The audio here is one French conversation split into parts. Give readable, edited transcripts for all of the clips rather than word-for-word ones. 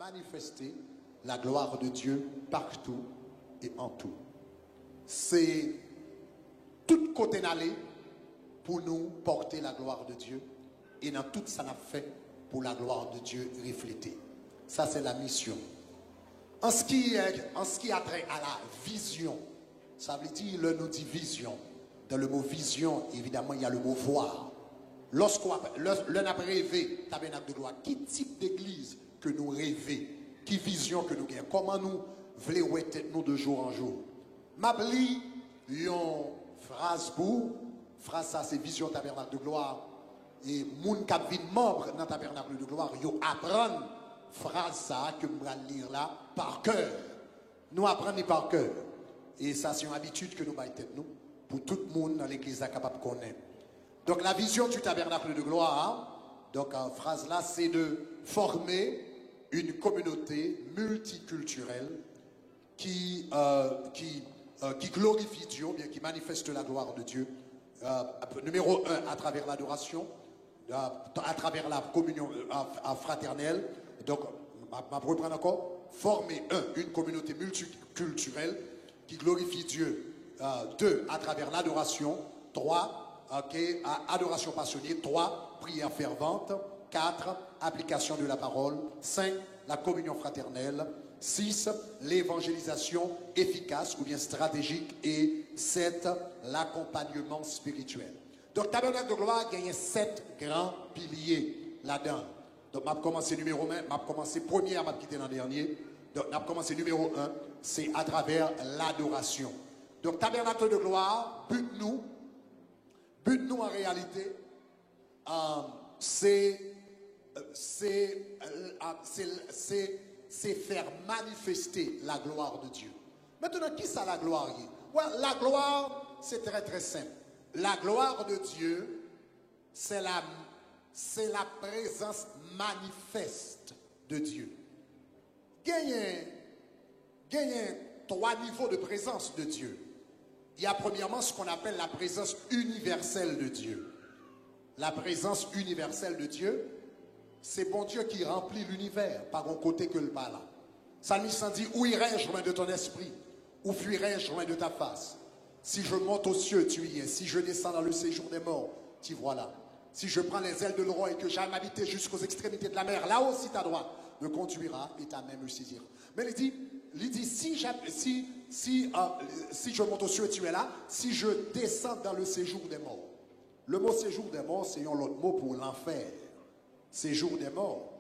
manifester la gloire de Dieu partout et en tout. C'est tout côté d'aller pour nous porter la gloire de Dieu et dans tout ça n'a fait pour la gloire de Dieu refléter. Ça c'est la mission. En ce qui a trait à la vision, ça veut dire le nous dit vision. Dans le mot vision, évidemment, il y a le mot voir. Lorsqu'on a rêvé tabernacle de gloire, quel type d'église que nous rêvons, quelle vision que nous gagnons, comment nous voulons être nous de jour en jour. M'abli une phrase pour phrase ça c'est vision tabernacle de gloire et moun qui vient membre dans tabernacle de gloire, yo apprendre phrase ça que nous allons lire là par cœur. Nous apprenons par cœur. Et ça c'est une habitude que nous avons tête nous pour tout le monde dans l'église capable de connaître. Donc la vision du tabernacle de gloire, donc en phrase là, c'est de former une communauté multiculturelle qui glorifie Dieu, bien qui manifeste la gloire de Dieu. Numéro 1, à travers l'adoration, à travers la communion fraternelle. Donc, je vais reprendre encore. Former une communauté multiculturelle qui glorifie Dieu. 2, à travers l'adoration. 3, adoration passionnée. 3, prière fervente. 4, application de la parole. 5, la communion fraternelle. 6, l'évangélisation efficace ou bien stratégique. Et 7, l'accompagnement spirituel. Donc, tabernacle de gloire gagne 7 grands piliers là-dedans. Donc, je vais commencer numéro 1, je vais commencer premier, je vais quitter l'an dernier. Donc, je vais commencer numéro 1, c'est à travers l'adoration. Donc, tabernacle de gloire, but nous en réalité, c'est faire manifester la gloire de Dieu. Maintenant, qui ça la gloire? La gloire, c'est très très simple. La gloire de Dieu, c'est la présence manifeste de Dieu. Gagnez 3 niveaux de présence de Dieu. Il y a premièrement ce qu'on appelle la présence universelle de Dieu. La présence universelle de Dieu, c'est bon Dieu qui remplit l'univers par un côté que le pas là. Psalmiste dit, où irai-je loin de ton esprit? Où fuirai-je loin de ta face? Si je monte aux cieux, tu y es. Si je descends dans le séjour des morts, tu vois là. Si je prends les ailes de l'roi et que j'aille m'habiter jusqu'aux extrémités de la mer, là aussi ta droite me conduira et ta main me saisira. Mais il dit si je monte aux cieux, tu es là. Si je descends dans le séjour des morts. Le mot séjour des morts, c'est un autre mot pour l'enfer. Séjour des morts,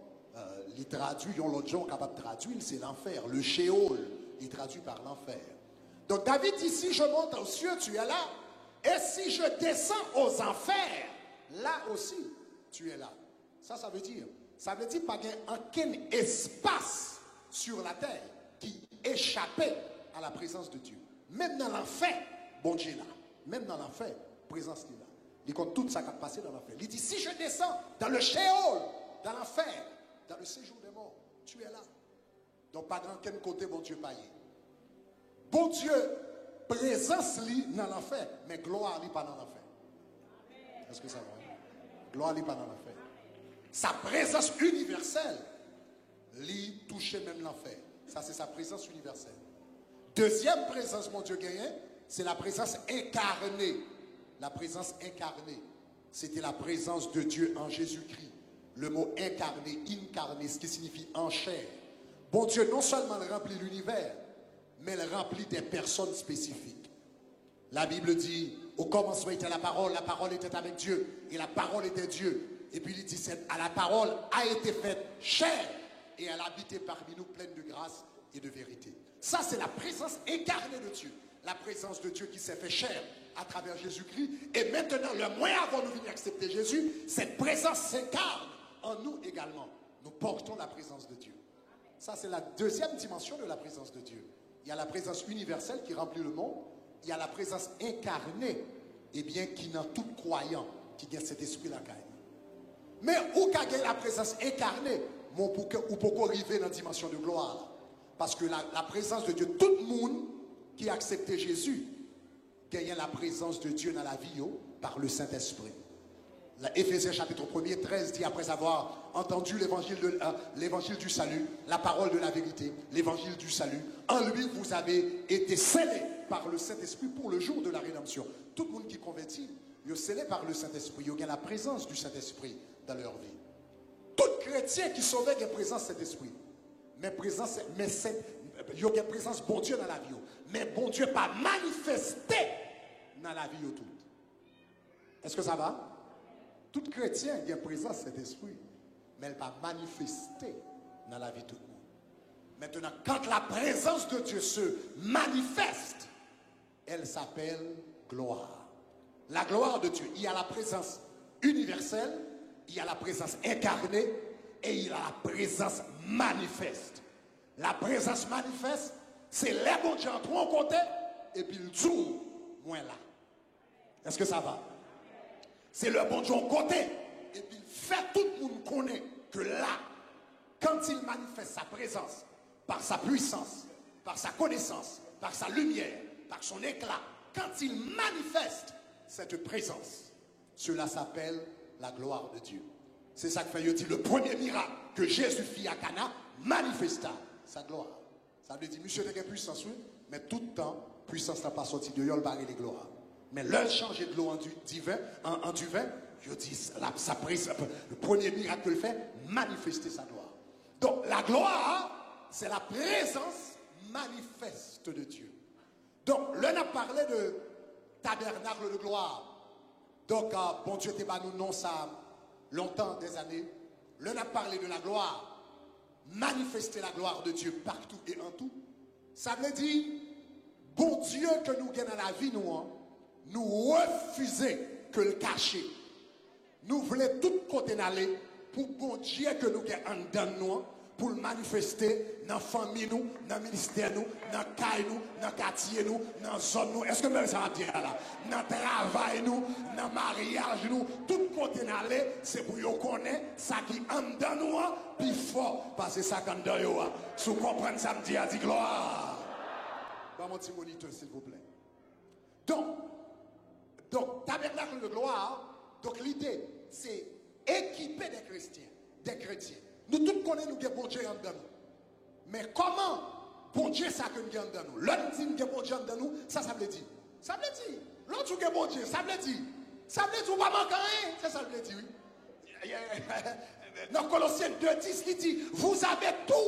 il traduit, il y a l'autre gens capable de traduire, c'est l'enfer. Le Sheol, il traduit par l'enfer. Donc David dit, si je monte aux cieux, tu es là. Et si je descends aux enfers, là aussi, tu es là. Ça veut dire pas qu'il y a aucun espace sur la terre qui échappait à la présence de Dieu. Même dans l'enfer, bon Dieu est là. Même dans l'enfer, présence est là. Il compte tout ça qui a passé dans l'enfer. Il dit, si je descends dans le Sheol, dans l'enfer, dans le séjour des morts, tu es là. Donc pas dans quel côté bon Dieu paye. Bon Dieu, présence li dans l'enfer, mais gloire li pas dans l'enfer. Est-ce que ça va? Gloire li pas dans l'enfer. Sa présence universelle li touche même l'enfer. Ça c'est sa présence universelle. Deuxième présence mon Dieu gagne, c'est la présence incarnée. La présence incarnée, c'était la présence de Dieu en Jésus-Christ. Le mot incarné, ce qui signifie en chair. Bon Dieu non seulement remplit l'univers, mais elle remplit des personnes spécifiques. La Bible dit, au commencement était la parole était avec Dieu, et la parole était Dieu. Et puis il dit, la parole a été faite chair, et elle habitait parmi nous pleine de grâce et de vérité. Ça, c'est la présence incarnée de Dieu. La présence de Dieu qui s'est fait chair à travers Jésus-Christ. Et maintenant, le moyen avant de venir accepter Jésus, cette présence s'incarne en nous également. Nous portons la présence de Dieu. Ça, c'est la deuxième dimension de la présence de Dieu. Il y a la présence universelle qui remplit le monde. Il y a la présence incarnée, et bien qui dans tout croyant, qui a cet esprit-là. Mais où qu'a la présence incarnée, ou pour arriver dans la dimension de gloire là. Parce que la présence de Dieu, tout le monde qui a accepté Jésus, gagne la présence de Dieu dans la vie par le Saint-Esprit. Éphésiens chapitre 1er, 13 dit, après avoir entendu l'évangile du salut, la parole de la vérité, l'évangile du salut, en lui vous avez été scellés par le Saint-Esprit pour le jour de la rédemption. Tout le monde qui convertit, il est scellé par le Saint-Esprit, il y a la présence du Saint-Esprit dans leur vie. Tout chrétien qui sauve, il y a la présence du Saint-Esprit. Mais il y a une présence bon Dieu dans la vie. Mais bon Dieu pas manifesté dans la vie toute. Est-ce que ça va? Tout chrétien il y a une présence de cet esprit, mais elle n'est pas manifestée dans la vie de tout le monde. Maintenant, quand la présence de Dieu se manifeste, elle s'appelle gloire. La gloire de Dieu, il y a la présence universelle, il y a la présence incarnée et il y a la présence manifeste. La présence manifeste, c'est les bons dieux en trois côtés et puis le jour, moins là. Est-ce que ça va? C'est le bon Dieu en côté et puis fait tout le monde connaît que là, quand il manifeste sa présence, par sa puissance, par sa connaissance, par sa lumière, par son éclat, quand il manifeste cette présence, cela s'appelle la gloire de Dieu. C'est ça que fait dit le premier miracle que Jésus fit à Cana manifesta sa gloire. Ça veut dire, monsieur n'a puissance, oui, mais tout le temps, puissance n'a pas sorti de yol barré les gloires. Mais l'heure changer de l'eau en du vin, je dis, le premier miracle qu'il fait, manifester sa gloire. Donc la gloire, c'est la présence manifeste de Dieu. Donc, l'un a parlé de tabernacle de gloire. Donc, bon Dieu, t'es pas nous non ça longtemps, des années. L'un a parlé de la gloire, manifester la gloire de Dieu partout et en tout. Ça veut dire, bon Dieu que nous gagnons dans la vie, nous refuser que le cacher. Nous voulons tout côté d'aller pour bon Dieu que nous gagnons dans nous, pour le manifester dans la famille, dans le ministère, dans le caille, dans le quartier, dans la zone. Est-ce que même ça va dire là? Dans le travail, dans le mariage, tout côté d'aller, c'est pour nous connaître ça qui est dans nous, puis fort, parce que ça qui est dans nous. Si vous comprenez ça, me dit, dit gloire. Bah, mon petit moniteur, s'il vous plaît. Donc, tabernacle de gloire, donc l'idée, c'est équiper des chrétiens. Nous tous connaissons nous bon Dieu en dedans nous. Mais comment bon Dieu ça que nous avons dans nous? L'autre dit nous bon Dieu en dedans nous, ça veut dire. Ça veut dire. L'autre qui bon Dieu, ça veut dire. Ça veut dire pas manquer rien, c'est ça veut dire oui. Dans Colossiens 2:10 il dit vous avez tout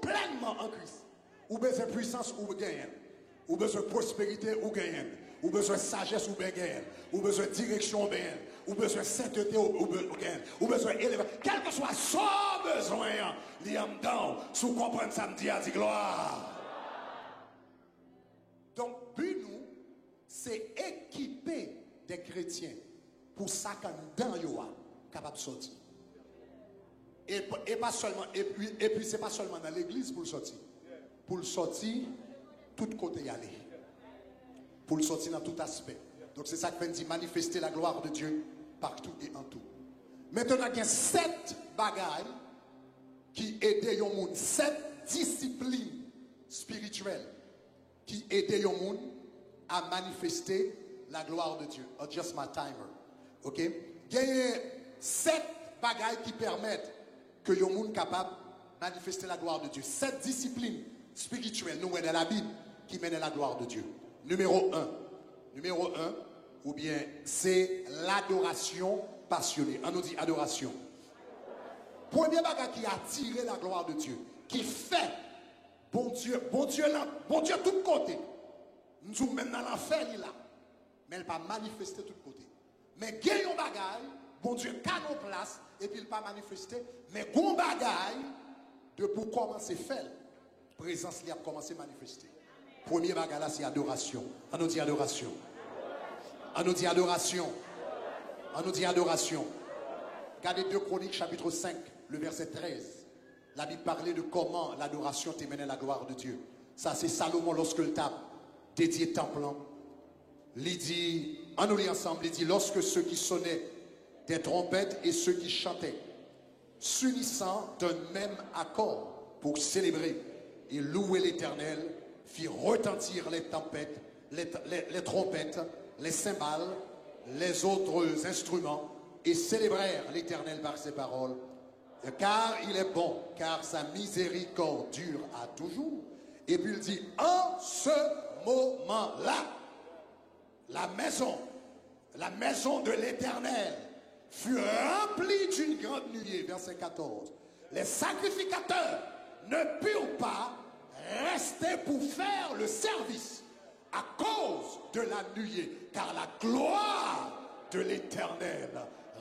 pleinement en Christ. Ou besoin de puissance ou gain. Ou besoin de prospérité ou gain. Ou besoin de sagesse ou gain. Ou besoin de direction ou gain. Ou besoin de sainteté ou gain. Ou besoin d'élévation. Quel que soit son besoin, l'homme dans, si vous comprenez ça, me dit à dire gloire. Donc, but nous, c'est équiper des chrétiens pour ça qu'un dans yoa capable de sortir. Et pas seulement, et puis c'est pas seulement dans l'église pour le sortir. Pour le sortir, tout côté y aller. Pour le sortir dans tout aspect. Donc c'est ça que dit manifester la gloire de Dieu partout et en tout. Maintenant, il y a 7 bagailles qui aident les gens, 7 disciplines spirituelles qui aident les gens à manifester la gloire de Dieu. Adjust my timer. Ok? Il y a 7 bagailles qui permettent que les gens soient capables de manifester la gloire de Dieu. 7 disciplines spirituelles, nous, dans la Bible, qui mènent à la gloire de Dieu. Numéro 1, ou bien, c'est l'adoration passionnée. On nous dit adoration. Premier bagage qui a attiré la gloire de Dieu, qui fait bon Dieu de tous côtés. Nous sommes même dans l'enfer, il est là. Mais elle ne pas manifester de tous côtés. Mais il y a un bagage, bon Dieu, qu'à nos places, et puis il ne pas manifester. Mais il y a un bagage de pour commencer à faire. Présence, il a commencé à manifester. Premier bagage là, c'est adoration. On nous dit adoration. On nous dit adoration. On nous dit adoration. Regardez 2 Chroniques chapitre 5, le verset 13. La Bible parlait de comment l'adoration t'émenait la gloire de Dieu. Ça, c'est Salomon lorsque le tape dédié temple. Il dit, on nous lit ensemble, il dit, lorsque ceux qui sonnaient des trompettes et ceux qui chantaient, s'unissant d'un même accord pour célébrer et louer l'Éternel, fit retentir les tempêtes, les trompettes, les cymbales, les autres instruments, et célébrèrent l'Éternel par ses paroles. Car il est bon, car sa miséricorde dure à toujours. Et puis il dit, en ce moment-là, la maison de l'Éternel fut remplie d'une grande nuée. Verset 14. Les sacrificateurs ne purent pas rester pour faire le service à cause de la nuée, car la gloire de l'Éternel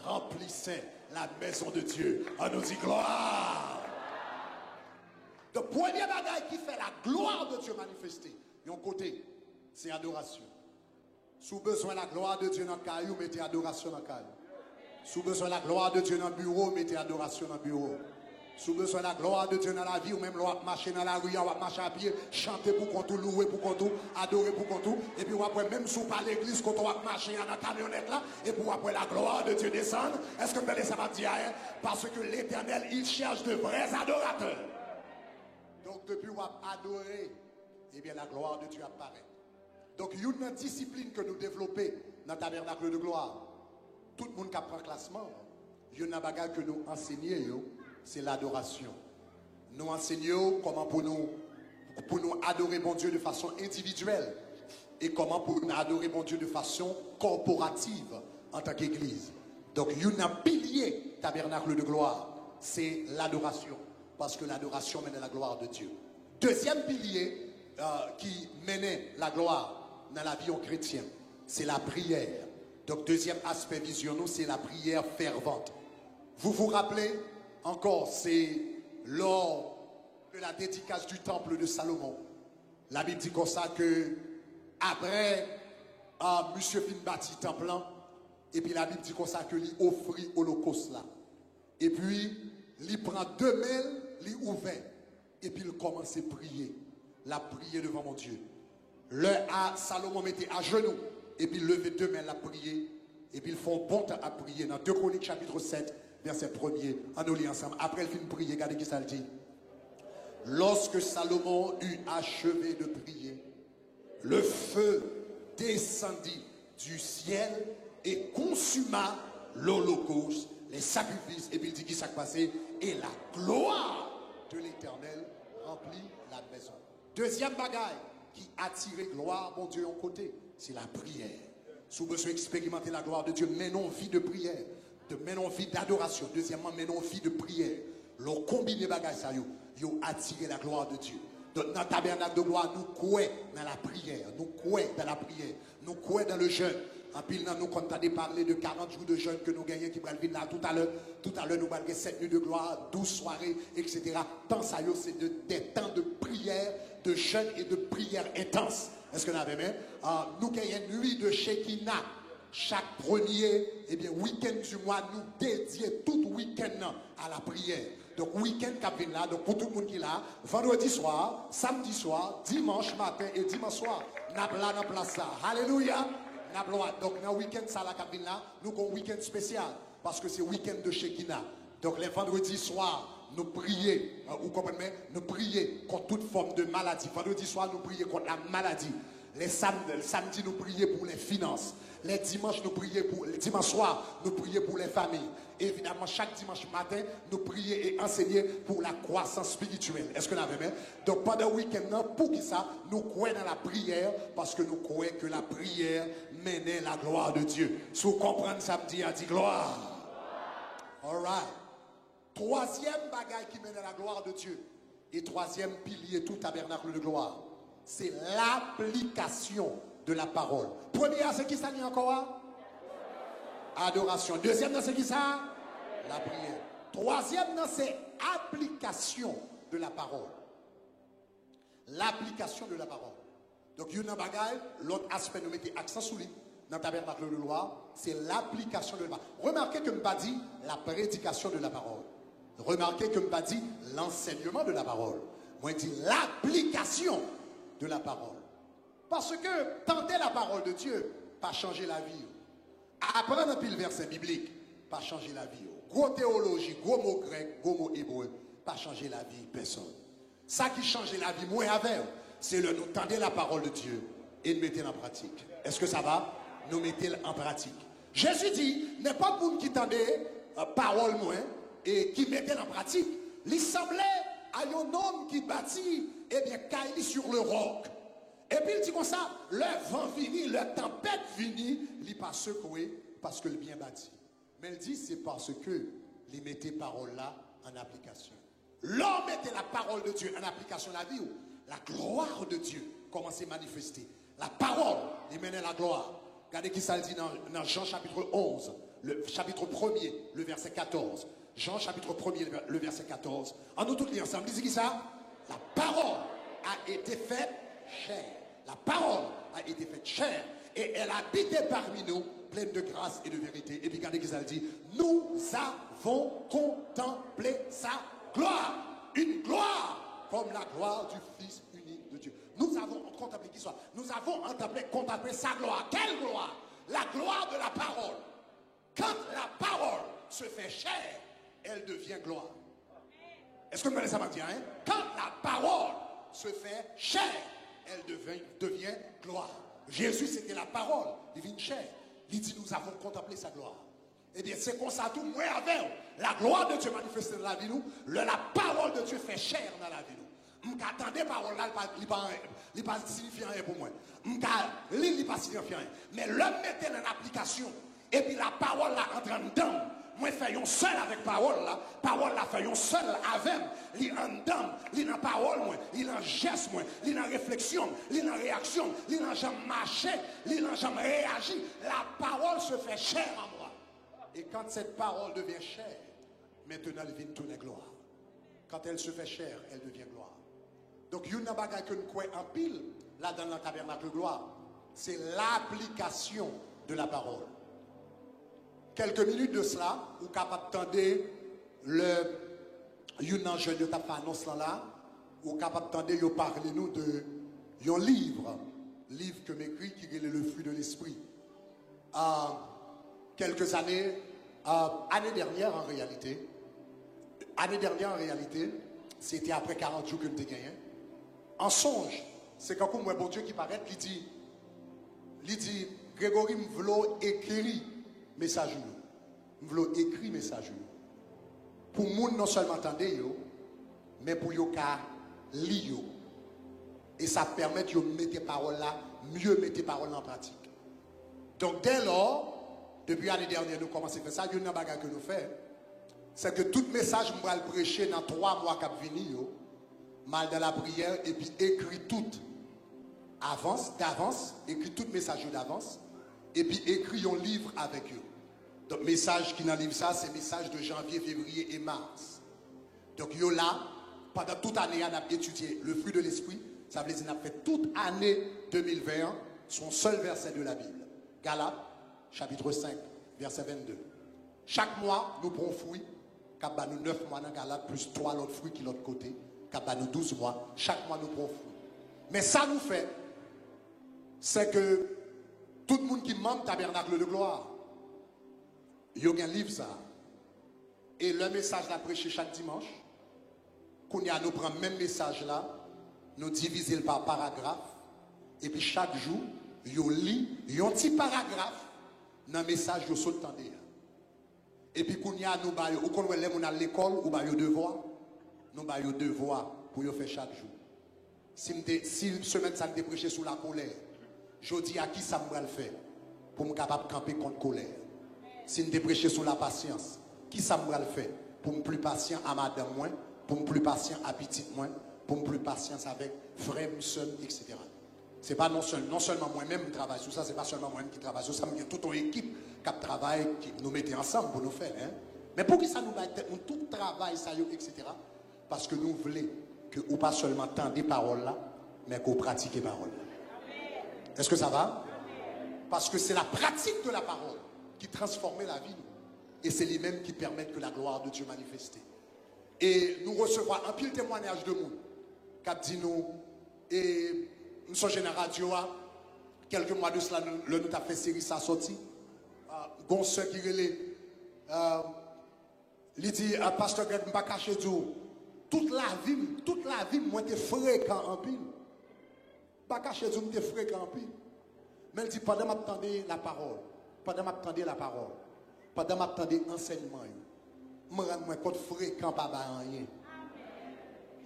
remplissait la maison de Dieu. On nous dit gloire. Le premier bagage qui fait la gloire de Dieu manifestée, de côté, c'est adoration. Si vous avez besoin de la gloire de Dieu dans le caillou, mettez adoration dans le caillou. Si vous avez besoin de la gloire de Dieu dans le bureau, mettez adoration dans le bureau. Si vous avez besoin de la gloire de Dieu dans la vie, ou même marcher dans la rue, ou marcher à pied, chanter pour qu'on tout, louer pour qu'on tout, adorer pour qu'on tout, et puis après, même si vous pas l'église, quand on va marcher dans la camionnette là, et puis après la gloire de Dieu descendre, est-ce que vous allez savoir dire, hein? Parce que l'Éternel, il cherche de vrais adorateurs. Donc depuis qu'on va adorer, eh bien la gloire de Dieu apparaît. Donc il y a une discipline que nous développons dans le tabernacle de gloire. Tout le monde qui apprend classement, il y a une bagarre que nous enseignons, c'est l'adoration. Nous enseignons comment pour nous adorer bon Dieu de façon individuelle et comment pour nous adorer bon Dieu de façon corporative en tant qu'église. Donc il y a un pilier tabernacle de gloire, c'est l'adoration. Parce que l'adoration mène à la gloire de Dieu. Deuxième pilier qui menait la gloire dans la vie chrétienne, c'est la prière. Donc deuxième aspect visionnaire, c'est la prière fervente. Vous vous rappelez encore, c'est lors de la dédicace du temple de Salomon. La Bible dit comme ça que après monsieur fin bâti temple, et puis la Bible dit comme ça que lui offrit holocauste là. Et puis il prend 2 mains, il ouvert, et puis il commence à prier. La prier devant mon Dieu. Salomon mettait à genoux, et puis il levait 2 mains, la prier, et puis ils font bon temps à prier. Dans 2 Chroniques chapitre 7, verset 1er, on nous lit ensemble. Après, il finit de prier, regardez qui ça dit. Lorsque Salomon eut achevé de prier, le feu descendit du ciel et consuma l'holocauste, les sacrifices, et puis il dit qui s'est passé, et la gloire de l'Éternel remplit la maison. Deuxième bagaille qui attirait gloire, mon Dieu, en côté, c'est la prière. Si vous besoin expérimenter la gloire de Dieu, menons vie de prière, menons vie d'adoration. Deuxièmement, menons vie de prière. Le combiné bagaille ça, yo attirer la gloire de Dieu. Dans le tabernacle de gloire, nous croyons dans la prière, nous croyons dans la prière, nous croyons dans le jeûne. En pile, nous, quand on a parlé de 40 jours de jeûne que nous gagnons, qui va venir là tout à l'heure, nous allons 7 nuits de gloire, 12 soirées, etc. Tant ça, c'est des temps de prière, de jeûne et de prière intense. Est-ce que vous avez même? Nous gagnons une nuit de Shekinah. Chaque premier week-end du mois, nous dédions tout week-end à la prière. Donc, week-end qui vient là, donc pour tout le monde qui est là, vendredi soir, samedi soir, dimanche matin et dimanche soir, nous avons là dans place ça. Alléluia! Donc, dans le week-end ça là, nous avons un week-end spécial parce que c'est week-end de Shekinah. Donc, les vendredis soirs, nous prions, vous comprenez, nous prions contre toute forme de maladie. Vendredi soir, nous prions contre la maladie. Les samedis, nous prions pour les finances. Les dimanches, les dimanches soirs, nous prions pour les familles. Et évidemment, chaque dimanche matin, nous prions et enseignons pour la croissance spirituelle. Est-ce que vous avez bien? Donc, pendant le week-end, pour qui ça? Nous croyons dans la prière parce que nous croyons que la prière menait la gloire de Dieu. Si vous comprenez samedi, a dit gloire. All right. Troisième bagaille qui mène à la gloire de Dieu. Et troisième pilier, tout tabernacle de gloire. C'est l'application de la parole. Premier, c'est qui ça dit encore? Adoration. Deuxième, c'est qui ça? La prière. Troisième, c'est application de la parole. L'application de la parole. Donc, il y a un bagage, l'autre aspect, nous mettons accent sur lui, dans le tabernacle de gloire, c'est l'application de la parole. Remarquez que je n'ai pas dit la prédication de la parole. Remarquez que je n'ai pas dit l'enseignement de la parole. Moi, je dis l'application de la parole. Parce que tenter la parole de Dieu, pas changer la vie. Apprendre un pile verset biblique, pas changer la vie. Gros théologie, gros mot grec, gros mot hébreu, pas changer la vie, personne. Ça qui change la vie, moi avec, c'est le nous tendre la parole de Dieu et de mettre en pratique. Est-ce que ça va? nous mettons en pratique. Jésus dit, n'est pas pour qui tendait parole moins et qui mettait en pratique. Il semblait à un homme qui bâtit, eh bien, caille sur le roc. Et puis il dit comme ça, le vent vini, la tempête vini, il pas secoué parce que le bien bâti. Mais il dit, c'est parce que il mettait parole là en application. L'homme mettait la parole de Dieu en application la vie, la gloire de Dieu commençait à manifester. La parole, il menait la gloire. Regardez qui ça dit dans Jean chapitre 11, le chapitre 1er, le verset 14. Jean chapitre 1er, le verset 14. En nous tous les ensemble, disez qui ça? La parole a été faite chair. La parole a été faite chair. Et elle habitait parmi nous, pleine de grâce et de vérité. Et puis regardez qui ça dit. Nous avons contemplé sa gloire. Une gloire comme la gloire du Fils unique de Dieu. Nous avons contemplé qui soit. Nous avons contemplé sa gloire. Quelle gloire? La gloire de la parole. Quand la parole se fait chair, elle devient gloire. Est-ce que vous me laissez dire, hein? Quand la parole se fait chair, elle devient gloire. Jésus, c'était la parole, divine chair. Il dit, nous avons contemplé sa gloire. Eh bien, c'est comme ça tout, moi avec la gloire de Dieu manifestée dans la vie, nous, la parole de Dieu fait chair dans la vie, nous. M'attendais parole là, il pas signifiant rien pour moi. Il pas signifiant rien. Mais l'homme mettait en application, et puis la parole là entre dedans. Moi, faisons seul avec parole là faisons seul avec. Il en dedans, il en parole, moi, il en geste, moi, il en réflexion, il en réaction, il en jamais marché, il en jamais réagi. La parole se fait chair en moi. Et quand cette parole devient chair, maintenant elle vient tourner gloire. Quand elle se fait chair, elle devient gloire. Donc, il y a une bagaille que nous croyons en pile, là dans le tabernacle gloire, c'est l'application de la parole. Quelques minutes de cela, vous êtes capable d'entendre un jeune qui a fait annonce là, vous êtes capable d'entendre parler nous de un livre que m'écrit qui est le fruit de l'esprit. Quelques années, année dernière en réalité, c'était après 40 jours que nous avons gagné. En songe, c'est quand moi, bon Dieu qui paraît, il dit, Grégory m'vlo écrit message m'vlo écrit message pour moun non seulement entendre yo, mais pour yo ka li yo. Et ça permet de mettre parole là, mieux mettre parole en pratique. Donc dès lors, depuis l'année dernière, nous commençons à faire ça. Il y a une bagarre que nous faisons. C'est que tout message que nous prêcher dans 3 mois qui viennent, mal dans la prière, et puis écrit tout d'avance, écrit tout message d'avance, et puis écrit un livre avec eux. Donc, message qui dans le livre, ça, c'est message de janvier, février et mars. Donc, yo là, pendant toute année, on a étudié le fruit de l'esprit. Ça veut dire qu'on a fait toute année 2021 son seul verset de la Bible. Galates, chapitre 5, verset 22. Chaque mois, nous prenons fruit. Quand nous 9 mois dans Galates, plus 3 autres fruits qui l'autre côté. Quand nous 12 mois, chaque mois, nous prenons fruit. Mais ça nous fait, c'est que tout le monde qui membre tabernacle de gloire, il y a un livre ça. Et le message l'a prêché chaque dimanche. Qu'on y a nous prend le même message là, nous divisons par paragraphe. Et puis chaque jour, il y a un petit paragraphe dans le message que vous entendez. Et puis qu'on y a nous ou qu'on est à l'école ou bah devoir, nous bah devoir pour faire chaque jour. Si une semaine ça me prêché sous la colère, je dis à qui ça me va le faire pour me capable de camper contre colère. Si nous prêcher sur la patience, qui ça me va le faire pour me plus patient à madame moins, pour me plus patient à petite moins, pour me plus patient avec frère, soeur, etc. C'est pas non seulement moi-même qui travaille sur ça, c'est pas seulement moi-même qui travaille sur ça, mais il y a toute une équipe qui travaille, qui nous mettait ensemble pour nous faire. Hein? Mais pour qui ça nous va être tout travail, ça, etc. Parce que nous voulons que vous pas seulement entendre des paroles là, mais que vous pratiquez les paroles. Est-ce que ça va? Parce que c'est la pratique de la parole qui transforme la vie. Et c'est les mêmes qui permettent que la gloire de Dieu manifeste. Et nous recevons un pile témoignage de monde qui dit nous, et nous sommes en radio, quelques mois de cela, nous avons fait série, ça sorti. Bon, ce qui relève, il dit, Pasteur Greg, je ne vais pas cacher tout. Toute la vie, moi, j'étais fréquent en pile. Pas cacher tout, j'étais fréquent en pile. Mais il dit, pendant que m'attendais la parole, pendant que m'attendais la parole, pendant que m'attendais l'enseignement, je me rends compte fréquent pas rien.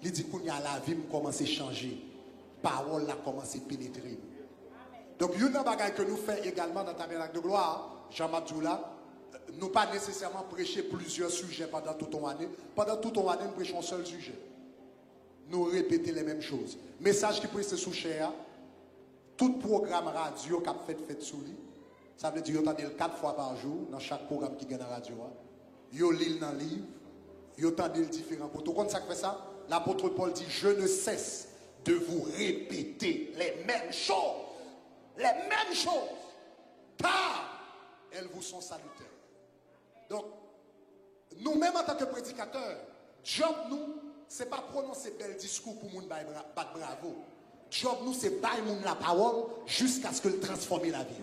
Il dit qu'on y a la vie commence à changer. Parole a commencé à pénétrer. Donc, il y a une chose que nous faisons également dans le tabernacle de gloire, Jean-Marc là, nous pas nécessairement prêcher plusieurs sujets pendant toute l'année. Pendant toute l'année, nous prêchons un seul sujet. Nous répétons les mêmes choses. Message qui prêche sous cher, tout programme radio qui a fait sous lui, ça veut dire que vous entendez 4 fois par jour dans chaque programme qui gagne dans la radio. Vous lisez dans le livre, vous entendez différents potes. Quand ça fait ça, l'apôtre Paul dit, je ne cesse de vous répéter les mêmes choses. Les mêmes choses. Car elles vous sont salutaires. Donc, nous-mêmes en tant que prédicateurs, job nous, ce n'est pas prononcer bel discours pour nous battre bravo. Job nous, c'est bailler la parole jusqu'à ce que le transforme la vie.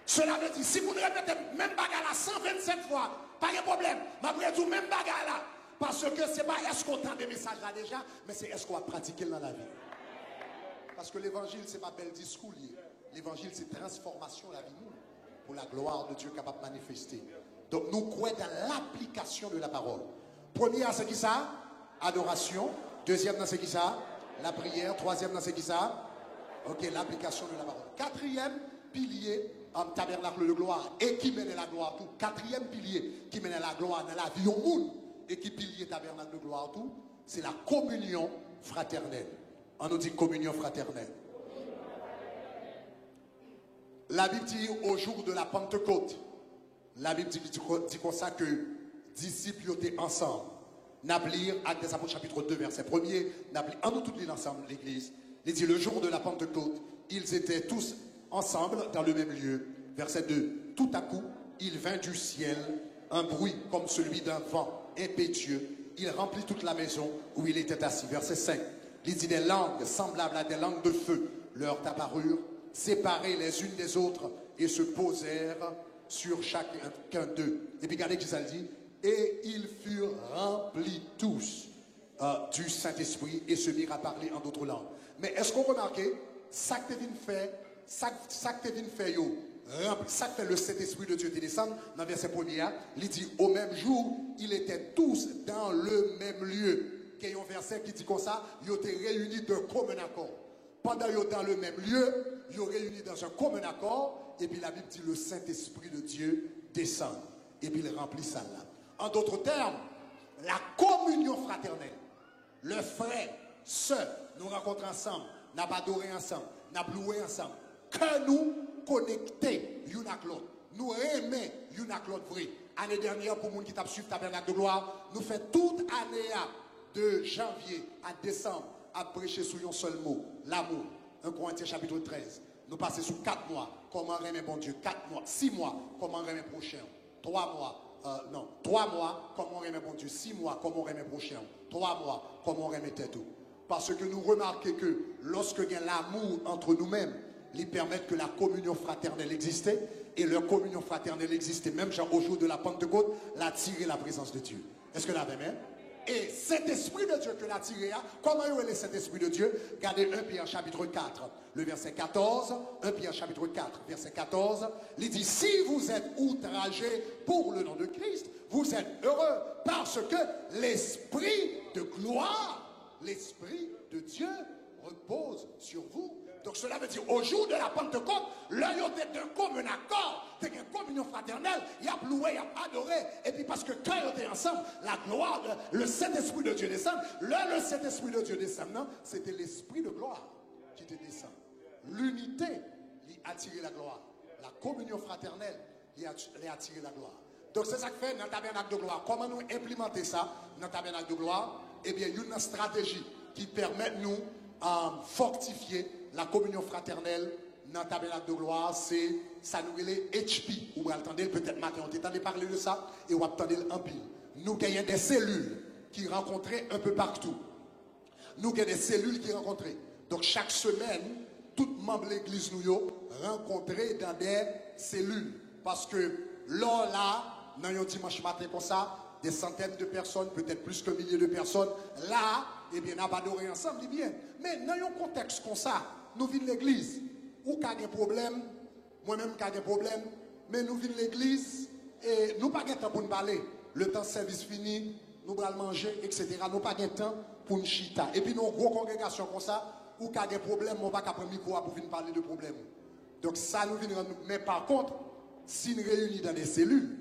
Cela veut dire, si vous répétez même bagarre là 127 fois, pas de problème. Malgré tout, même bagarre là. Parce que ce n'est pas est-ce qu'on entend des messages là déjà, mais c'est est-ce qu'on va pratiquer dans la vie. Parce que l'évangile, ce n'est pas bel discours lié. L'évangile, c'est transformation de la vie pour la gloire de Dieu capable de manifester. Donc, nous croyons dans l'application de la parole. Premier, c'est qui ça? Adoration. Deuxième, c'est qui ça? La prière. Troisième, c'est qui ça? Ok, l'application de la parole. Quatrième pilier en tabernacle de gloire et qui mène la gloire tout. Quatrième pilier qui mène la gloire dans la vie au monde et qui pilier tabernacle de gloire tout, c'est la communion fraternelle. On nous dit communion fraternelle. La Bible dit au jour de la Pentecôte, la Bible dit comme ça que disciples étaient ensemble. N'appelir Actes des Apôtres chapitre 2 verset 1er, n'appelir en nous toutes les ensemble l'église. Il dit le jour de la Pentecôte, ils étaient tous ensemble dans le même lieu. Verset 2. Tout à coup, il vint du ciel un bruit comme celui d'un vent impétueux. Il remplit toute la maison où il était assis. Verset 5. Il dit des langues semblables à des langues de feu leur apparurent, séparées les unes des autres et se posèrent sur chacun d'eux. Et puis regardez qui ça dit. Et ils furent remplis tous du Saint-Esprit et se mirent à parler en d'autres langues. Mais est-ce qu'on remarque ça que tu viens fait, ça que tu viens fait, ça que fait le Saint-Esprit de Dieu te descendre dans le verset 1er, il dit au même jour, ils étaient tous dans le même lieu. Il y a un verset qui dit comme ça, ils étaient réunis de commun accord. Pendant qu'ils étaient dans le même lieu, ils étaient réunis dans un commun accord, et puis la Bible dit le Saint-Esprit de Dieu descend, et puis il remplit ça là. En d'autres termes, la communion fraternelle, le frère, sœur, nous rencontrons ensemble, nous adorons ensemble, nous louons ensemble, que nous connecter l'un à l'autre, nous aimer l'un à l'autre vrai. Année dernière, pour les gens qui t'a suivi tabernacle de gloire, nous faisons toute année de janvier à décembre à prêcher sur un seul mot, l'amour. 1 Corinthiens chapitre 13. Nous passons sur 4 mois, comment aimer bon Dieu, 4 mois, 6 mois, comment aimer prochain, 3 mois. 3 mois, comment on remet bon Dieu, 6 mois, comment on remet prochain, 3 mois, comment on remet tête. Parce que nous remarquons que lorsque il y a l'amour entre nous-mêmes, ils permettent que la communion fraternelle existait, et leur communion fraternelle existait, même genre au jour de la Pentecôte, l'a tiré la présence de Dieu. Est-ce que l'avez même? Et cet esprit de Dieu que l'a tiré, comment il est cet esprit de Dieu? Regardez 1 Pierre chapitre 4, le verset 14, 1 Pierre chapitre 4, verset 14, il dit, si vous êtes outragés pour le nom de Christ, vous êtes heureux, parce que l'esprit de gloire, l'esprit de Dieu repose sur vous. Donc cela veut dire, au jour de la Pentecôte, l'œil était d'un commun accord, c'est une communion fraternelle, il y a loué, il y a adoré, et puis parce que quand ils étaient ensemble, la gloire, le Saint-Esprit de Dieu descend, le Saint-Esprit de Dieu descend, non, c'était l'Esprit de gloire qui te descend. L'unité, il a attiré la gloire. La communion fraternelle, il a attiré la gloire. Donc c'est ça que fait dans le tabernacle de gloire. Comment nous implémenter ça dans le tabernacle de gloire? Eh bien, il y a une stratégie qui permet de nous fortifier la communion fraternelle dans le tabernacle de gloire. C'est ça nous les HP. Vous entendez peut-être matin, on t'entendait parler de ça et vous entendez en pile. Nous gagnons des cellules qui rencontraient un peu partout. Nous gagnons des cellules qui rencontraient. Donc chaque semaine, tout membre de l'église nous rencontrés dans des cellules. Parce que là, dans un dimanche matin comme ça, des centaines de personnes, peut-être plus qu'un millier de personnes, là, eh bien, on va adorer ensemble, eh bien. Mais dans un contexte comme ça, nous vivons l'église. ou qu'a un problème, moi-même qu'a un problème, mais nous venons l'église et nous pas de temps pour nous parler. Le temps service fini, nous allons manger, etc. Nous pas de temps pour nous chita. Et puis nous, gros congrégation comme ça, ou qu'a un problème, on pas qu'à prendre micro pour venir parler de problème. Donc ça nous vient. Mais par contre, si nous réunissons dans des cellules,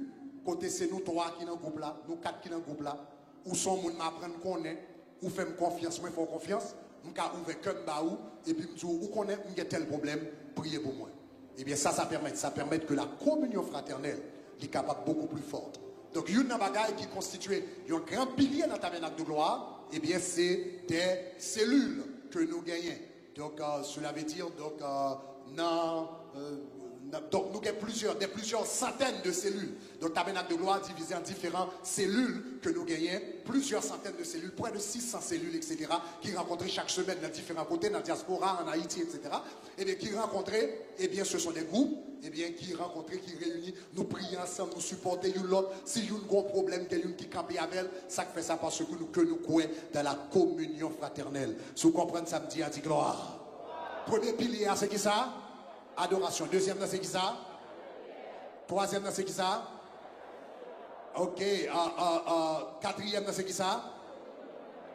côté c'est nous trois qui dans le groupe là, nous quatre qui dans le groupe là, où sont moun m'apprendre qu'on est, ou faire confiance, moi faire confiance, nous ca ouvrir comme baou et puis me ou connaît un tel problème, priez pour moi. Et bien ça permet que la communion fraternelle est capable beaucoup plus forte. Donc une bagaille qui constitue un grand pilier dans le tabernacle de gloire, et bien c'est des cellules que nous gagnons. Donc cela veut dire donc donc nous avons plusieurs centaines de cellules. Donc tabernacle de gloire divisé en différentes cellules que nous gagnons, plusieurs centaines de cellules, près de 600 cellules, etc., qui rencontrent chaque semaine dans différents côtés, dans la diaspora, en Haïti, etc. Et bien qui rencontrent, et bien ce sont des groupes, et bien qui rencontrent, qui réunissent, nous prions ensemble, nous supportons l'autre. Si il y a un gros problème, quelqu'un qui campe avec, ça fait ça parce que nous croyons dans la communion fraternelle. Si vous comprenez, ça me dit à dire gloire. Premier pilier, c'est qui ça? Adoration. Deuxième, c'est qui ça? Troisième, c'est qui ça? Ok. Quatrième, c'est qui ça?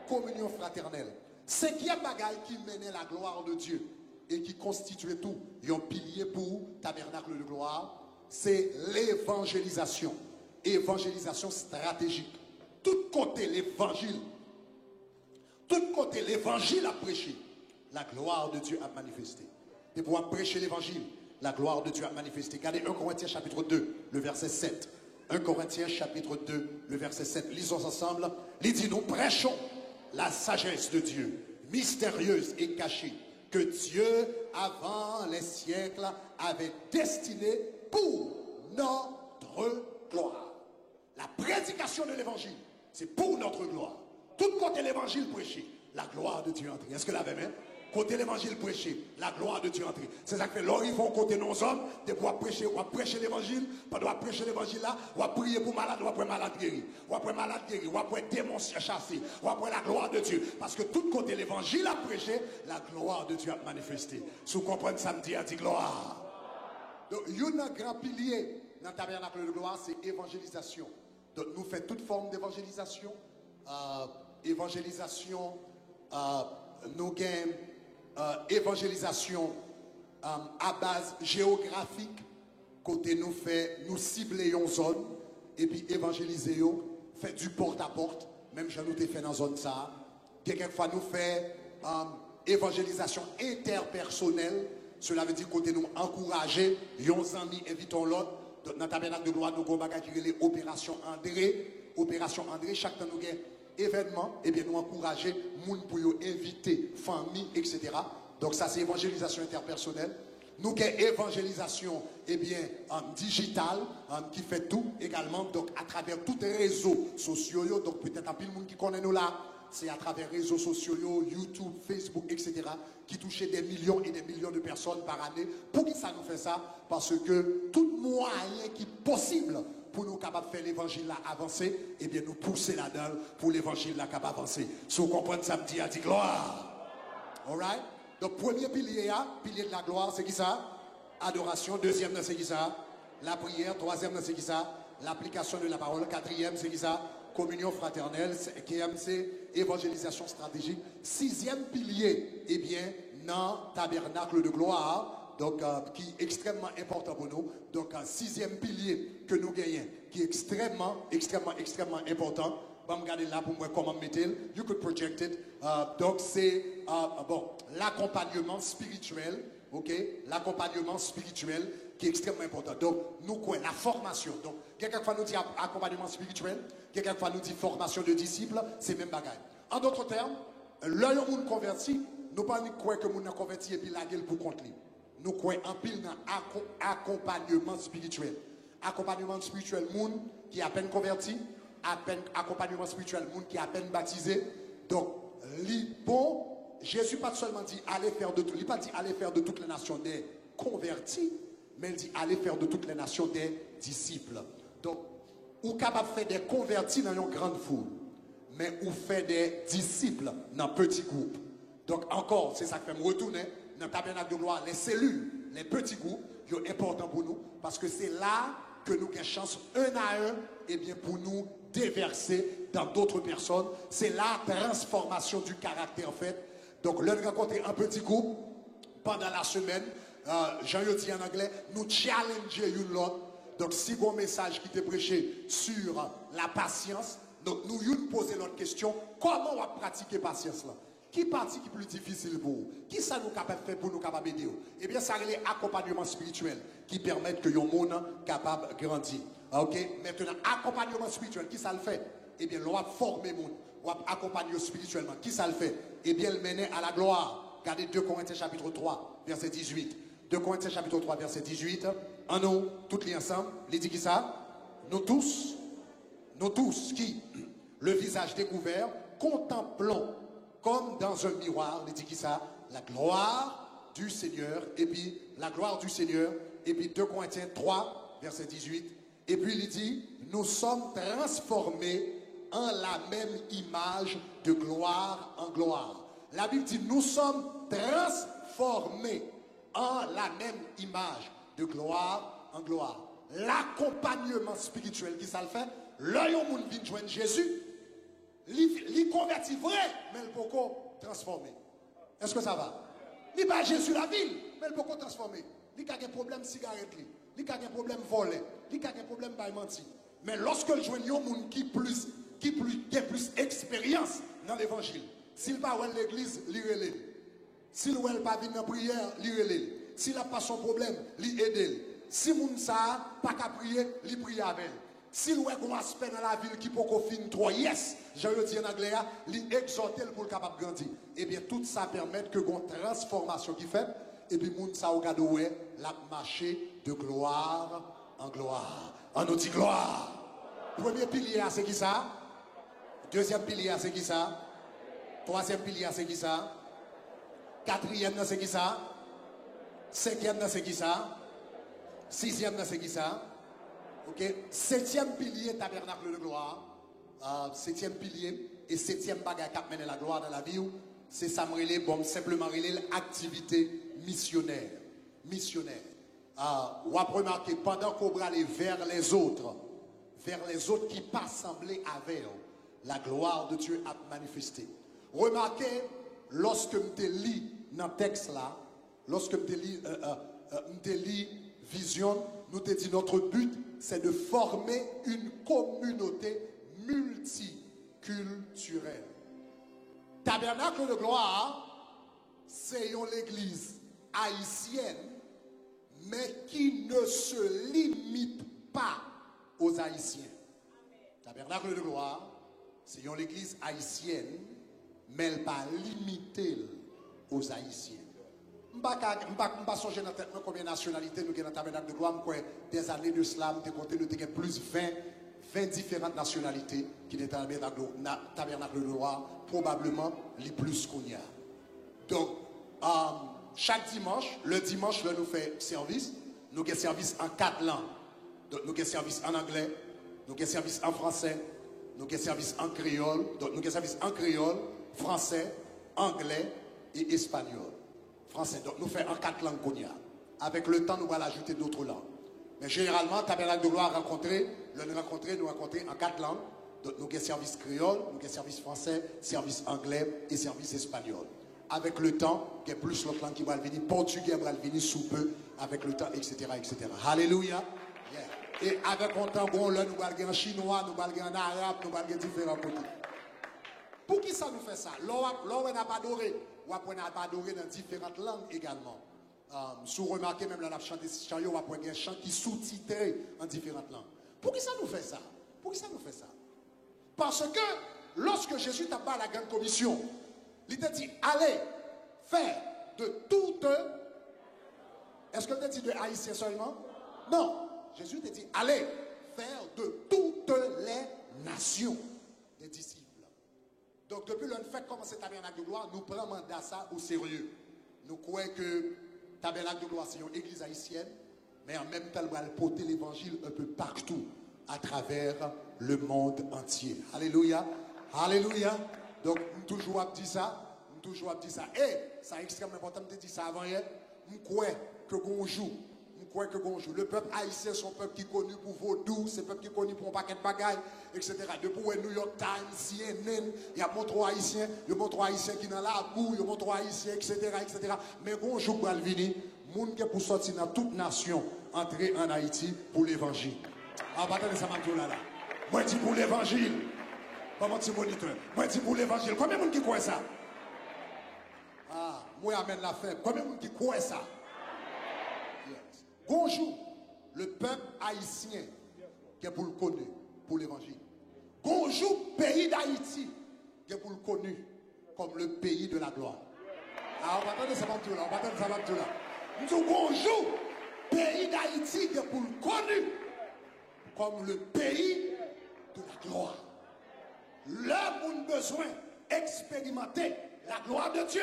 Communion fraternelle. Cinquième bagaille qui menait la gloire de Dieu et qui constituait tout, un pilier pour tabernacle de gloire, c'est l'évangélisation. Évangélisation stratégique. Tout côté l'évangile a prêché, la gloire de Dieu a manifesté. Et pour prêcher l'évangile, la gloire de Dieu a manifesté. Regardez 1 Corinthiens chapitre 2, le verset 7. 1 Corinthiens chapitre 2, le verset 7. Lisons ensemble. Il dit, nous prêchons la sagesse de Dieu, mystérieuse et cachée, que Dieu, avant les siècles, avait destinée pour notre gloire. La prédication de l'évangile, c'est pour notre gloire. Tout côté l'évangile prêché, la gloire de Dieu entre. Est-ce que l'avez même? Côté l'évangile prêché, la gloire de Dieu entre. C'est ça que fait. Là, ils vont côté nos hommes, de pouvoir prêcher l'évangile, pendant prêcher l'évangile là, on va prier pour malade, on va pour malade guéri, on va pour malade guéri, on va pour démon chassé, on va pour la gloire de Dieu. Parce que tout côté l'évangile a prêché, la gloire de Dieu a manifesté. Si vous comprenez samedi, a dit gloire. Donc, il y a un grand pilier dans le tabernacle de gloire, c'est évangélisation. Donc, nous faisons toute forme d'évangélisation. Nous gagnons évangélisation à base géographique, côté nous ciblons une zone et puis évangéliser, fait du porte-à-porte, même si nous fait dans la zone ça. Quelquefois nous fait évangélisation interpersonnelle, cela veut dire côté nous encourager, nos amis invitons l'autre. Dans le tabernacle de gloire, nous avons les opération André. Opération André, chaque temps nous avons événement, et bien nous encourager moun pour inviter famille, etc. Donc ça c'est évangélisation interpersonnelle. Nous avons évangélisation digitale qui fait tout également, donc à travers tous les réseaux sociaux. Donc peut-être un peu de monde qui connaît nous là, c'est à travers les réseaux sociaux, YouTube, Facebook, etc. qui touchent des millions et des millions de personnes par année. Pour qui ça nous fait ça? Parce que tout moyen qui est possible pour nous capables de faire l'évangile là avancer, et bien nous pousser là-dedans pour l'évangile là capable avancer. Si vous comprenez samedi, a dit gloire. Alright? Donc premier pilier de la gloire, c'est qui ça? Adoration. Deuxième, c'est qui ça? La prière. Troisième, c'est qui ça? L'application de la parole. Quatrième, c'est qui ça? Communion fraternelle. Cinquième, c'est évangélisation stratégique. Sixième pilier, eh bien, dans tabernacle de gloire. Donc, qui est extrêmement important pour nous. Donc, un sixième pilier que nous gagnons, qui est extrêmement important. Bon, regardez là pour moi comment mettre. You could project it. Donc, c'est l'accompagnement spirituel. Ok, l'accompagnement spirituel qui est extrêmement important. Donc, nous quoi, la formation. Donc, quelquefois nous dit accompagnement spirituel, quelquefois nous dit formation de disciples, c'est même bagaille. En d'autres termes, l'un où nous convertit, nous pas croire que nous converti et puis la gueule pour contre lui. Nous croyons en pile dans accompagnement spirituel. Accompagnement spirituel, monde qui est à peine converti, accompagnement spirituel, monde qui est à peine baptisé. Donc, bon, Jésus pas seulement dit allez faire de tout, il pas dit allez faire de toutes les nations des convertis, mais il dit allez faire de toutes les nations des disciples. Donc, ou capable de faire des convertis dans une grande foule, mais ou fait des disciples dans un petit groupe. Donc encore, c'est ça que fait me retourner dans le tabernacle de gloire, les cellules, les petits groupes, sont importants pour nous parce que c'est là que nous avons chance un à un et bien, pour nous déverser dans d'autres personnes. C'est la transformation du caractère en fait. Donc, l'on rencontre un petit groupe pendant la semaine. Jean-Yo dit en anglais, nous challenger une l'autre. Donc, si vous avez un message qui t'est prêché sur la patience, donc nous nous poser l'autre question, comment on va pratiquer la patience là? Qui partie qui est plus difficile pour vous? Qui ça nous capable de faire pour nous capable d'aider? Eh bien, ça c'est l'accompagnement spirituel qui permet que le monde capable de grandir. Ok? Maintenant, accompagnement spirituel, qui ça le fait? Eh bien, l'on va former le monde, on va accompagner spirituellement. Qui ça le fait? Eh bien, le mener à la gloire. Regardez 2 Corinthiens chapitre 3, verset 18. 2 Corinthiens chapitre 3, verset 18. En nous, toutes les ensemble, les dit qui ça? Nous tous, qui, le visage découvert, contemplons comme dans un miroir, il dit qui ça? La gloire du Seigneur, et puis la gloire du Seigneur, et puis 2 Corinthiens 3, verset 18, et puis il dit, nous sommes transformés en la même image de gloire en gloire. La Bible dit, nous sommes transformés en la même image de gloire en gloire. L'accompagnement spirituel qui ça le fait, l'œil au monde vient joindre Jésus, il convertit vrai, mais il peut transformer. Est-ce que ça va? Il pas Jésus la ville, mais il peut transformer. Il a un problème cigarette, il a un problème volet, il a un problème de mentir. Mais lorsque le joigne un monde qui a plus expérience dans l'évangile, s'il va à l'église, il relève. S'il ne va pas venir dans la prière, il relève. S'il n'a pas son problème, il aide. Si moun sa pas qu'à prier, il prie avec. S'il y a un aspect dans la ville qui peut finir trop, yes, je veux dire en anglais, il exhorte pour le capable de grandir. Eh bien, tout ça permet que une transformation qui fait, et puis moun sa regarde la marché de gloire en gloire. En outil gloire. Premier pilier, c'est qui ça? Deuxième pilier, c'est qui ça? Troisième pilier, c'est qui ça? Quatrième, c'est qui ça? Cinquième, c'est qui ça? Sixième, c'est qui ça? Ok? Septième pilier, tabernacle de gloire. Septième pilier et septième bagage qui mène la gloire dans la vie, c'est ça me relève, bon, simplement relève l'activité missionnaire. On va remarquer, pendant qu'on va aller vers les autres qui pas semblés avec eux, la gloire de Dieu a manifesté. Remarquez, lorsque je lis dans le texte là, lorsque je lis vision, nous te dit notre but, c'est de former une communauté multiculturelle. Tabernacle de gloire, c'est l'église haïtienne, mais qui ne se limite pas aux Haïtiens. Tabernacle de gloire, c'est l'église haïtienne, mais elle n'est pas limitée aux Haïtiens. Je ne sais pas songer dans tête combien de nationalités nous avons dans le tabernacle de gloire. Des années de slam, nous avons plus de 20 différentes nationalités qui sont dans le tabernacle de gloire, probablement les plus qu'on y a. Donc, chaque dimanche, le dimanche, là, nous faisons service. Nous avons service en 4 langues. Donc, nous avons service en anglais, nous avons service en français, nous avons service en créole. Donc, nous avons service en créole, français, anglais et espagnol. Français. Donc, nous faisons en 4 langues qu'on y a. Avec le temps, nous allons ajouter d'autres langues. Mais généralement, tabernacle de gloire rencontré nous rencontrer en 4 langues. Donc, nous avons service créole, nous avons service français, service anglais et service espagnol. Avec le temps, il y a plus d'autres langues qui vont venir, portugais va venir sous peu, avec le temps, etc. etc. Alléluia. Yeah. Et avec le temps, bon, là, nous allons en chinois, nous allons en arabe, nous allons différents côtés. Pour qui ça nous fait ça? L'on n'a pas adoré. Ou après, on a adoré dans différentes langues également. Si vous remarquez, même là, on a chanté chant, on a un chant qui sous-titré en différentes langues. Pour qui ça nous fait ça? Pour qui ça nous fait ça? Parce que lorsque Jésus t'a parlé à la grande commission, il t'a dit, allez faire de toutes. Est-ce que t'a dit de haïtiens seulement? Non. Jésus t'a dit, allez faire de toutes les nations des disciples. Donc, depuis le fait commencer tabernacle de gloire, nous prenons mandat ça au sérieux. Nous croyons que tabernacle de gloire, c'est une église haïtienne, mais en même temps, elle va porter l'évangile un peu partout, à travers le monde entier. Alléluia. Alléluia. Donc, toujours à dire ça, toujours dit ça. Et ça est extrêmement important, je dis ça avant hier. Je crois que bonjour. Le peuple haïtien, c'est un peuple qui est connu pour vaudou, c'est un peuple qui est connu pour un paquet de bagailles, etc. Depuis New York Times, CNN, il y a mon trois haïtiens, il y a mon trois haïtiens qui sont dans la boue, il y a mon trois haïtiens, etc. Mais bonjour, pour le venir, moun qui pour sortir dans toute nation, entrer en Haïti pour l'évangile. Ah, pas de ça, là. Moi, je dis pour l'évangile. Comment tu moniteur? Moi, je dis pour l'évangile. Combien de monde qui croit ça? Ah, moi, amène la fête. Combien de monde qui croit ça? Bonjour, le peuple haïtien qui est pour le connu, pour l'évangile. Bonjour, pays d'Haïti qui est pour le connu comme le pays de la gloire. Ah, on va attendre ça, là. On va attendre ça, là. Nous disons bonjour, pays d'Haïti qui est pour le connu comme le pays de la gloire. L'homme a besoin d'expérimenter la gloire de Dieu.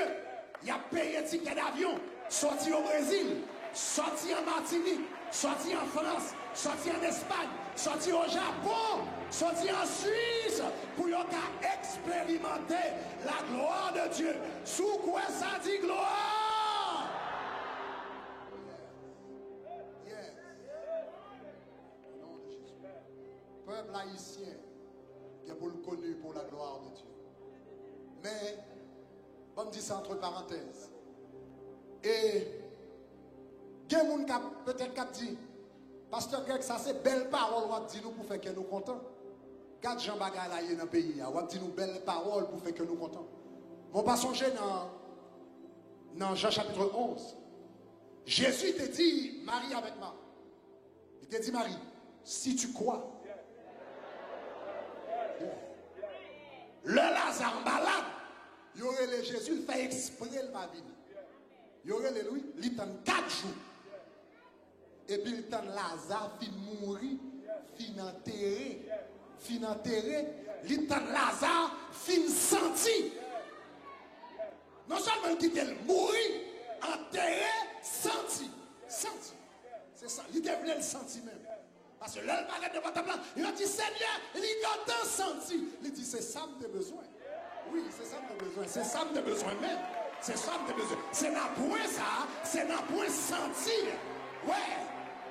Il a payé un ticket d'avion, sorti au Brésil, sorti en Martinique, sorti en France, sorti en Espagne, sorti au Japon, sorti en Suisse, pour expérimenter la gloire de Dieu. Sous quoi ça dit gloire? Yes. Au nom de Jésus. Peuple haïtien qui est pour le connu pour la gloire de Dieu. Mais, on me dit ça entre parenthèses. Et il y a des gens qui peut-être dit, Pasteur Greg, ça c'est belle parole, on dit nous pour faire que nous contents. Quatre Jean Bagay là dans le pays, on dit nous belle parole pour faire que nous contents. Mon pas songer dans Jean chapitre 11. Jésus te dit, Marie avec moi. Il te dit, Marie, si tu crois, le Lazare malade, il y aurait le Jésus, il fait exprès le vie. Il y aurait le lui, il tient 4 jours. Et puis il tient Lazare, fin mourir, fin enterré, il tient Lazare, fin senti. Non seulement il quitte mourir, enterré, senti. C'est ça, il devait le sentir même. Parce que là, il de votre plan, il a dit Seigneur, il a tant senti. Il dit c'est ça que tu as besoin. Oui, c'est ça que tu as besoin. C'est ça que tu as besoin même. C'est ça que tu as besoin. C'est dans le point ça, c'est dans le point sentir. Ouais.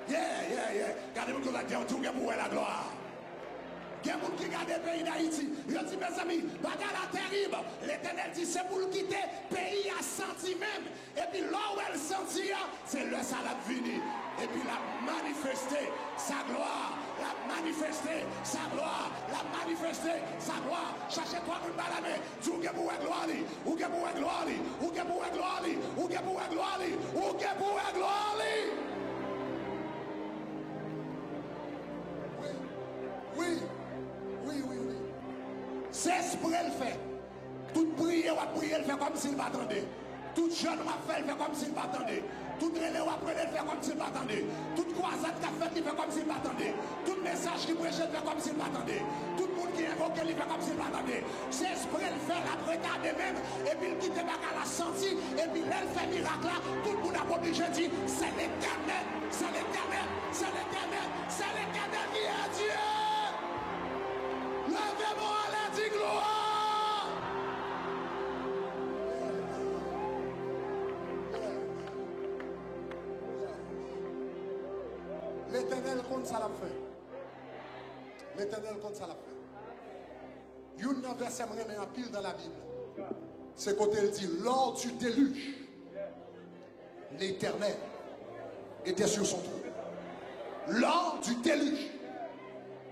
Yeah. Regardez-moi que la terre, tout le monde la gloire. Il y a des gens qui regardent le pays d'Haïti. Il a dit, mes amis, bagarre terrible. L'Éternel dit, c'est pour le quitter. Le pays a senti même. Et puis là où elle sentit, c'est le salat venu. Et puis la manifester sa gloire. La manifester sa gloire. La manifester sa gloire. Cherchez-toi une balle à main. Tu as pour la gloire. Ou que pour la gloire. Ou que pour la gloire. Ou que pour la gloire. Ou que pour la gloire. Oui. C'est esprit le fait. Toute prière ou prier le fait comme s'il m'attendait. Toute jeune va faire le fait comme s'il m'attendait. Toute relais ou après le fait comme s'il m'attendait. Toute croisade qu'a fait il fait comme s'il m'attendait. Tout message qui prêche le fait comme s'il m'attendait. Tout le monde qui invoque il fait comme s'il m'attendait. C'est esprit le fait la regarder même. Et puis il quitte bagarre la senti. Et puis là il fait miracle là. Tout le monde a obligé de dire c'est l'Éternel. C'est l'Éternel. C'est l'Éternel. C'est l'Éternel qui est Dieu. Levez-moi à la gloire. L'Éternel compte ça l'a fait. L'Éternel compte ça l'a fait. Il y a un verset qui remet en pile dans la Bible. C'est quand il dit, lors du déluge, l'Éternel était sur son trône. Lors du déluge,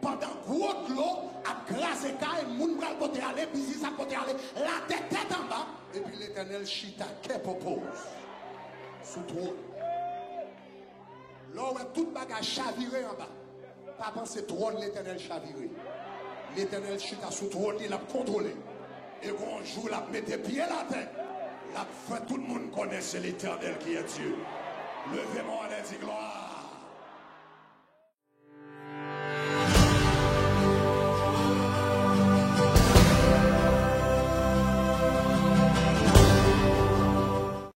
pendant gros l'eau a grasé car et moun pral côté aller business à côté aller la tête en bas et puis l'Éternel chita qu'est propose sous trône là où tout bagage chaviré en bas pas penser trône l'Éternel chaviré l'Éternel chita sous trône il a contrôlé et quand jour la mettait pied la tête la fait tout le monde connaît c'est l'Éternel qui est Dieu levez-moi et dis gloire.